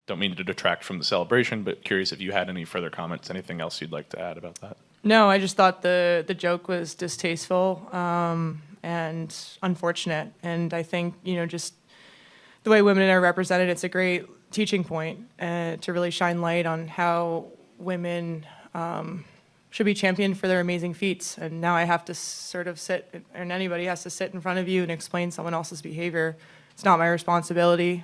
Don't mean to detract from the celebration, but curious if you had any further comments, anything else you'd like to add about that? No, I just thought the joke was distasteful and unfortunate. And I think, just the way women are represented, it's a great teaching point to really shine light on how women should be championed for their amazing feats. And now I have to sort of sit, and anybody has to sit in front of you and explain someone else's behavior. It's not my responsibility.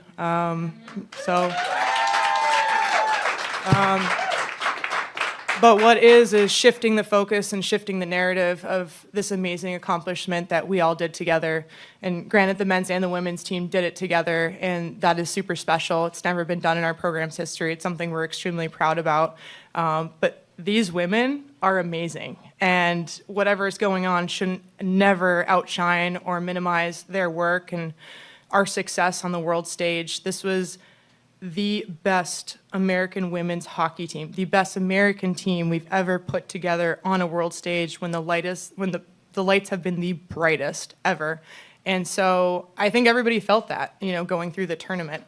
But what is shifting the focus and shifting the narrative of this amazing accomplishment that we all did together. And granted, the men's and the women's team did it together, and that is super special. It's never been done in our program's history. It's something we're extremely proud about. But these women are amazing, and whatever is going on shouldn't never outshine or minimize their work and our success on the world stage. This was the best American women's hockey team, the best American team we've ever put together on a world stage when the lights have been the brightest ever. And so I think everybody felt that, going through the tournament.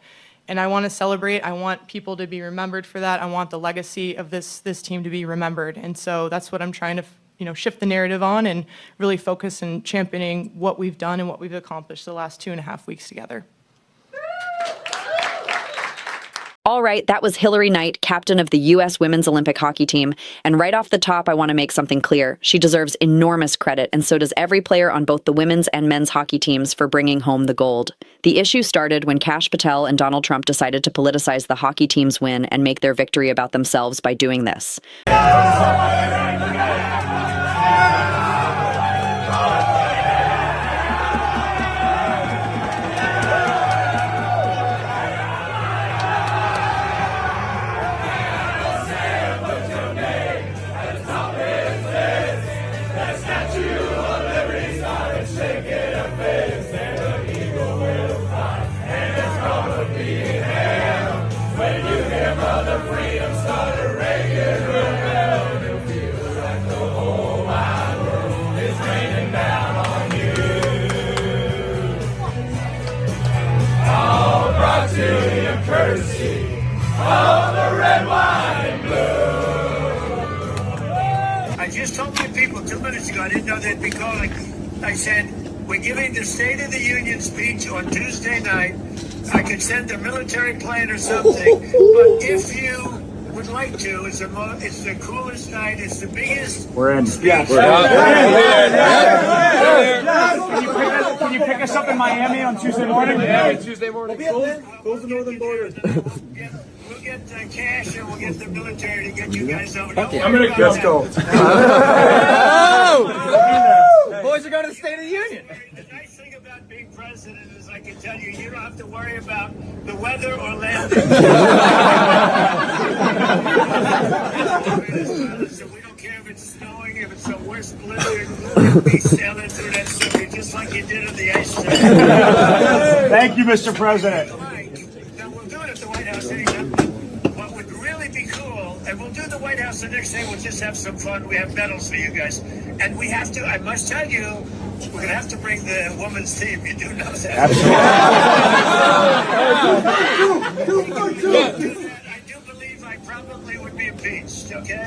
And I want to celebrate. I want people to be remembered for that. I want the legacy of this team to be remembered. And so that's what I'm trying to shift the narrative on and really focus on championing what we've done and what we've accomplished the last 2.5 weeks together. All right, that was Hillary Knight, captain of the U.S. Women's Olympic Hockey Team. And right off the top, I want to make something clear. She deserves enormous credit, and so does every player on both the women's and men's hockey teams for bringing home the gold. The issue started when Patel and Donald Trump decided to politicize the hockey team's win and make their victory about themselves by doing this. Courtesy of the red, white, and blue. I just told my people 2 minutes ago, I didn't know they'd be calling. I said, we're giving the State of the Union speech on Tuesday night. I could send a military plane or something, but if you would like to, it's the coolest night, it's the biggest. We're in. Yeah, Can you pick us up in Miami on Tuesday morning? Yeah, Tuesday morning. Close the northern border. We'll get cash and we'll get the military to get you guys over. I'm gonna Let's go. Boys are going to the State of the Union. The nice thing about being president is I can tell you, you don't have to worry about the weather or landing. So we don't care if it's snowing, if it's the worst blizzard, we'll be sailing through that sucker just like you did on the ice. Thank you, Mr. President. Now we'll do it at the White House anytime. What would really be cool, and we'll do the White House the next day, we'll just have some fun. We have medals for you guys. And we have to, I must tell you, we're going to have to bring the women's team. You do know that. I do believe I probably would be impeached, okay?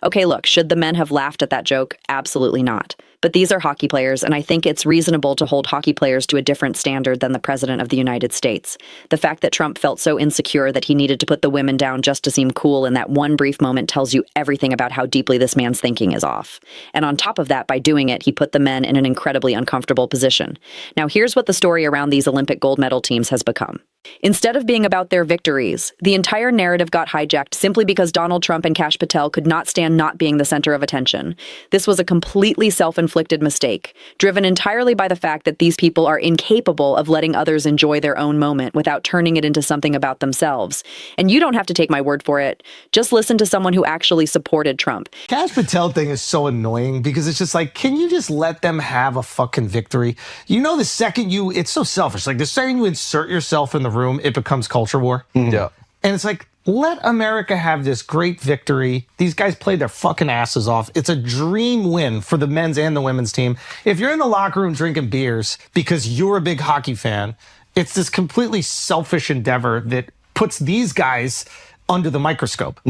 Okay, look, should the men have laughed at that joke? Absolutely not. But these are hockey players, and I think it's reasonable to hold hockey players to a different standard than the President of the United States. The fact that Trump felt so insecure that he needed to put the women down just to seem cool in that one brief moment tells you everything about how deeply this man's thinking is off. And on top of that, by doing it, he put the men in an incredibly uncomfortable position. Now, here's what the story around these Olympic gold medal teams has become. Instead of being about their victories, the entire narrative got hijacked simply because Donald Trump and Patel could not stand not being the center of attention. This was a completely self-inflicted mistake, driven entirely by the fact that these people are incapable of letting others enjoy their own moment without turning it into something about themselves. And you don't have to take my word for it. Just listen to someone who actually supported Trump. Patel thing is so annoying because it's just like, can you just let them have a fucking victory? The second it's so selfish. Like the second you insert yourself in the room, it becomes culture war. Yeah. And it's like, let America have this great victory. These guys played their fucking asses off. It's a dream win for the men's and the women's team. If you're in the locker room drinking beers because you're a big hockey fan, it's this completely selfish endeavor that puts these guys under the microscope,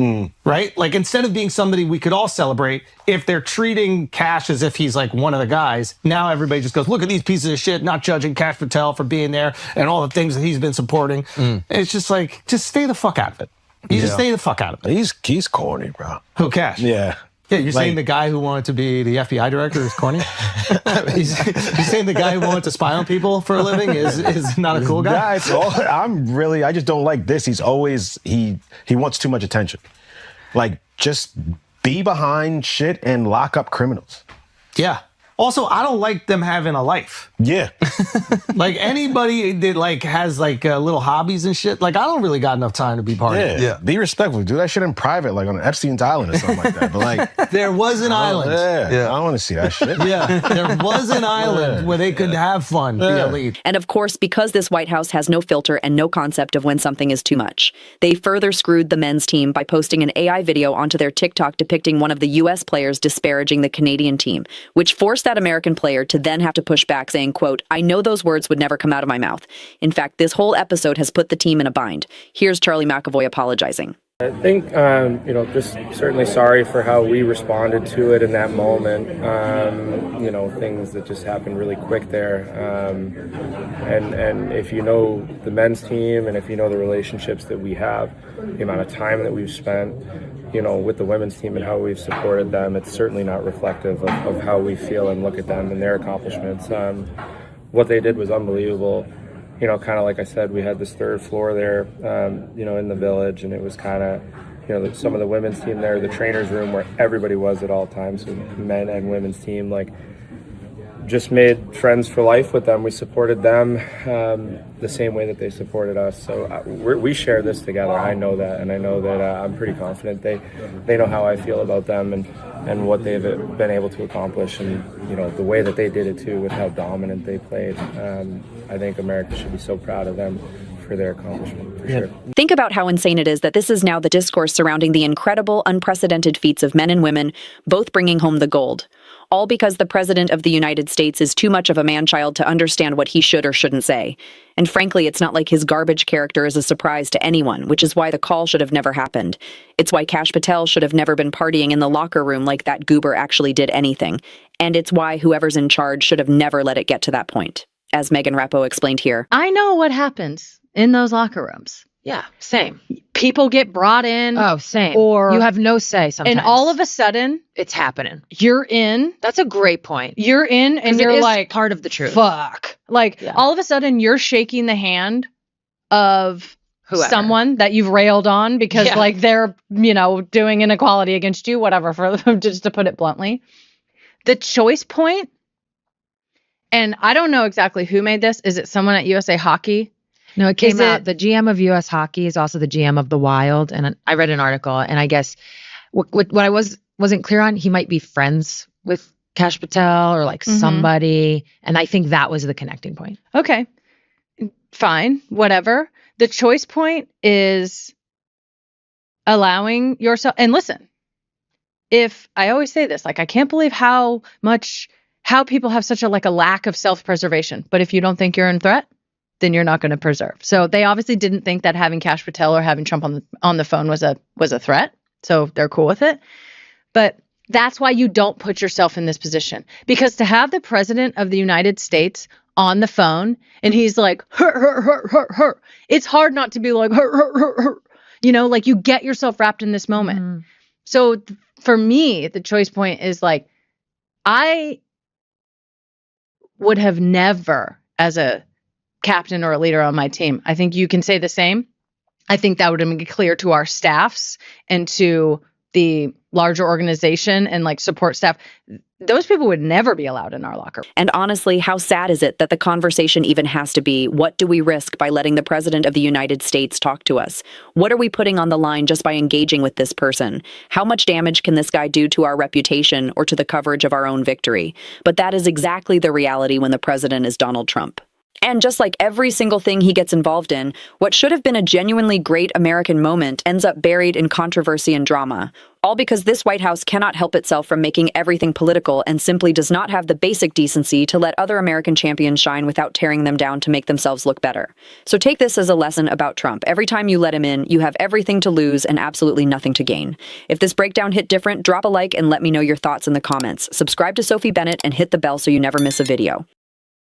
right? Like, instead of being somebody we could all celebrate, if they're treating Cash as if he's like one of the guys, now everybody just goes, look at these pieces of shit, not judging Cash Patel for being there and all the things that he's been supporting. It's just like, just stay the fuck out of it. You just stay the fuck out of it. He's corny, bro. Who, Cash? Yeah. Yeah, you're saying the guy who wanted to be the FBI director is corny? You're saying the guy who wanted to spy on people for a living is not a cool guy? I just don't like this. He's always, he wants too much attention. Like, just be behind shit and lock up criminals. Yeah. Also, I don't like them having a life. Yeah. Like, anybody that like has like little hobbies and shit, like, I don't really got enough time to be part of it. Yeah. Be respectful. Do that shit in private, like on Epstein's Island or something like that. But like, There was an island. I don't want to see that shit. Yeah, there was an island where they could have fun, be elite. And of course, because this White House has no filter and no concept of when something is too much, they further screwed the men's team by posting an AI video onto their TikTok depicting one of the U.S. players disparaging the Canadian team, which forced that American player to then have to push back saying, quote, I know those words would never come out of my mouth. In fact, this whole episode has put the team in a bind. Here's Charlie McAvoy apologizing. I think, just certainly sorry for how we responded to it in that moment. Things that just happened really quick there. And if you know the men's team and if you know the relationships that we have, the amount of time that we've spent, with the women's team and how we've supported them, it's certainly not reflective of how we feel and look at them and their accomplishments. What they did was unbelievable. Kind of like I said, we had this third floor there, in the village, and it was kind of, some of the women's team there, the trainer's room where everybody was at all times, so men and women's team, like, just made friends for life with them. We supported them the same way that they supported us. So we share this together. I know that, and I know that I'm pretty confident they know how I feel about them and what they've been able to accomplish, and the way that they did it too, with how dominant they played. I think America should be so proud of them for their accomplishment, for sure. Think about how insane it is that this is now the discourse surrounding the incredible, unprecedented feats of men and women, both bringing home the gold. All because the President of the United States is too much of a man-child to understand what he should or shouldn't say. And frankly, it's not like his garbage character is a surprise to anyone, which is why the call should have never happened. It's why Cash Patel should have never been partying in the locker room like that goober actually did anything. And it's why whoever's in charge should have never let it get to that point. As Megan Rapinoe explained here. I know what happens in those locker rooms. Yeah, same. People get brought in. Oh, same. Or you have no say sometimes. And all of a sudden, it's happening. You're in. That's a great point. You're in and you're like, part of the truth. Fuck. Like, all of a sudden, you're shaking the hand of whoever. Someone that you've railed on because like they're, doing inequality against you, whatever, for just to put it bluntly. The choice point, and I don't know exactly who made this. Is it someone at USA Hockey? No, it came out. The GM of U.S. Hockey is also the GM of the Wild. And I read an article, and I guess what I wasn't clear on, he might be friends with Cash Patel or like somebody. And I think that was the connecting point. Okay, fine, whatever. The choice point is allowing yourself, and listen, if I always say this, like, I can't believe how people have such a lack of self-preservation. But if you don't think you're in threat, then you're not going to preserve. So they obviously didn't think that having Cash Patel or having Trump on the phone was a threat. So they're cool with it. But that's why you don't put yourself in this position. Because to have the President of the United States on the phone and he's like, hurt, it's hard not to be like, hurt. Like, you get yourself wrapped in this moment. So for me, the choice point is like, I would have never, as a captain or a leader on my team, I think you can say the same. I think that would have been clear to our staffs and to the larger organization and support staff. Those people would never be allowed in our locker room. And honestly, how sad is it that the conversation even has to be, what do we risk by letting the President of the United States talk to us? What are we putting on the line just by engaging with this person? How much damage can this guy do to our reputation or to the coverage of our own victory? But that is exactly the reality when the president is Donald Trump. And just like every single thing he gets involved in, what should have been a genuinely great American moment ends up buried in controversy and drama, All because this White House cannot help itself from making everything political and simply does not have the basic decency to let other American champions shine without tearing them down to make themselves look better. So take this as a lesson about Trump. Every time you let him in, you have everything to lose and absolutely nothing to gain. If this breakdown hit different, drop a like and let me know your thoughts in the comments. Subscribe to Sophie Bennett and hit the bell so you never miss a video.